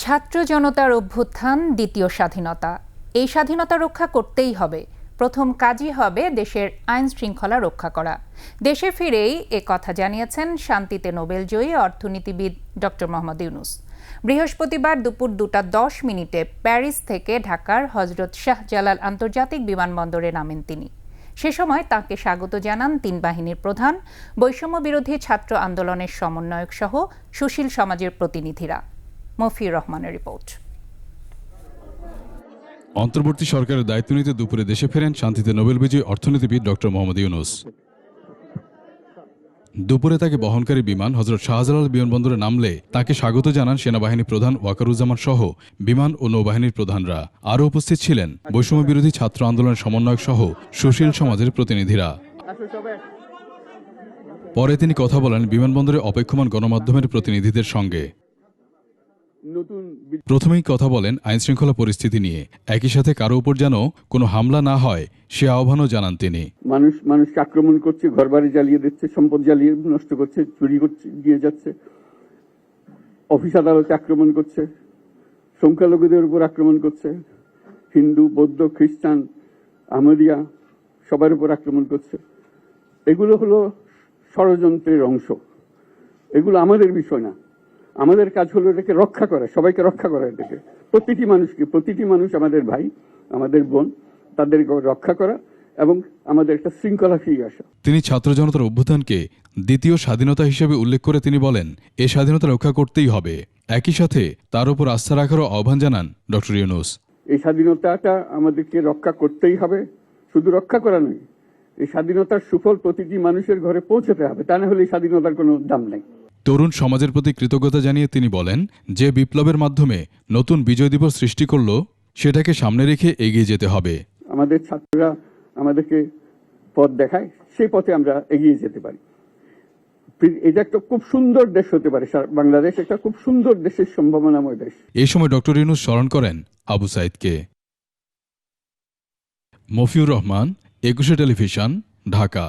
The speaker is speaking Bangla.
ছাত্র জনতার অভ্যুত্থান দ্বিতীয় স্বাধীনতা। এই স্বাধীনতা রক্ষা করতেই হবে। প্রথম কাজই হবে দেশের আইন শৃঙ্খলা রক্ষা করা। দেশে ফিরেই এ কথা জানিয়েছেন শান্তিতে নোবেলজয়ী অর্থনীতিবিদ ডক্টর মোহাম্মদ ইউনূস। বৃহস্পতিবার দুপুর 2:10 প্যারিস থেকে ঢাকার হজরত শাহজালাল আন্তর্জাতিক বিমানবন্দরে নামেন তিনি। সে সময় তাঁকে স্বাগত জানান তিন বাহিনীর প্রধান, বৈষম্য বিরোধী ছাত্র আন্দোলনের সমন্বয়ক সহ সুশীল সমাজের প্রতিনিধিরা। মফিউর রহমানের রিপোর্ট। অন্তর্বর্তী সরকারের দায়িত্ব নিতে দুপুরে দেশে ফেরেন শান্তিতে নোবেল বিজয়ী অর্থনীতিবিদ ডক্টর মোহাম্মদ ইউনূস। দুপুরে তাকে বহনকারী বিমান হজরত শাহজালাল বিমানবন্দরে নামলে তাকে স্বাগত জানান সেনাবাহিনী প্রধান ওয়াকারুজ্জামান সহ বিমান ও নৌবাহিনীর প্রধানরা। আরও উপস্থিত ছিলেন বৈষম্য বিরোধী ছাত্র আন্দোলনের সমন্বয়ক সহ সুশীল সমাজের প্রতিনিধিরা। পরে তিনি কথা বলেন বিমানবন্দরে অপেক্ষমান গণমাধ্যমের প্রতিনিধিদের সঙ্গে। প্রথমেই কথা বলেন আইনশৃঙ্খলা পরিস্থিতি নিয়ে। একই সাথে কারো উপর যেন কোনো হামলা না হয় সে আহ্বানও জানান তিনি। মানুষকে আক্রমণ করছে, ঘরবাড়ি জ্বালিয়ে দিচ্ছে, সম্পদ জ্বালিয়ে নষ্ট করছে, চুরি করছে, দিয়ে যাচ্ছে, অফিস আদালতে আক্রমণ করছে, সংখ্যালঘুদের উপর আক্রমণ করছে, হিন্দু, বৌদ্ধ, খ্রিস্টান, আহমদিয়া সবার উপর আক্রমণ করছে। এগুলো হলো ষড়যন্ত্রের অংশ। এগুলো আমাদের বিষয় না। আমাদের কাজ হলো এটাকে রক্ষা করা, সবাইকে রক্ষা করা, এটাকে প্রতিটি মানুষ আমাদের ভাই, আমাদের বোন, তাদেরকে রক্ষা করা এবং আমাদের একটা শৃঙ্খলা ফিরিয়ে আসা। তিনি ছাত্র জনতার অভ্যুত্থানকে দ্বিতীয় স্বাধীনতা হিসেবে উল্লেখ করে তিনি বলেন, এ স্বাধীনতা রক্ষা করতেই হবে। একই সাথে তার উপর আস্থা রাখারও আহ্বান জানান ডক্টর ইউনূস। এই স্বাধীনতাটা আমাদেরকে রক্ষা করতেই হবে, শুধু রক্ষা করা নয়, এই স্বাধীনতার সুফল প্রতিটি মানুষের ঘরে পৌঁছাতে হবে, তা না হলে এই স্বাধীনতার কোনো দাম নেই। তরুণ সমাজের প্রতি কৃতজ্ঞতা জানিয়ে তিনি বলেন, যে বিপ্লবের মাধ্যমে নতুন বিজয় দিবস সৃষ্টি করল সেটাকে সামনে রেখে এগিয়ে যেতে হবে। আমাদের ছাত্ররা আমাদেরকে পথ দেখায়, সেই পথে আমরা এগিয়ে যেতে পারি। এটা একটা খুব সুন্দর দেশ হতে পারে, বাংলাদেশ একটা খুব সুন্দর দেশের সম্ভাবনাময় দেশ। এই সময় ডক্টর ইউনূস স্মরণ করেন আবু সাইদকে। মফিউর রহমান, 21 টেলিভিশন, ঢাকা।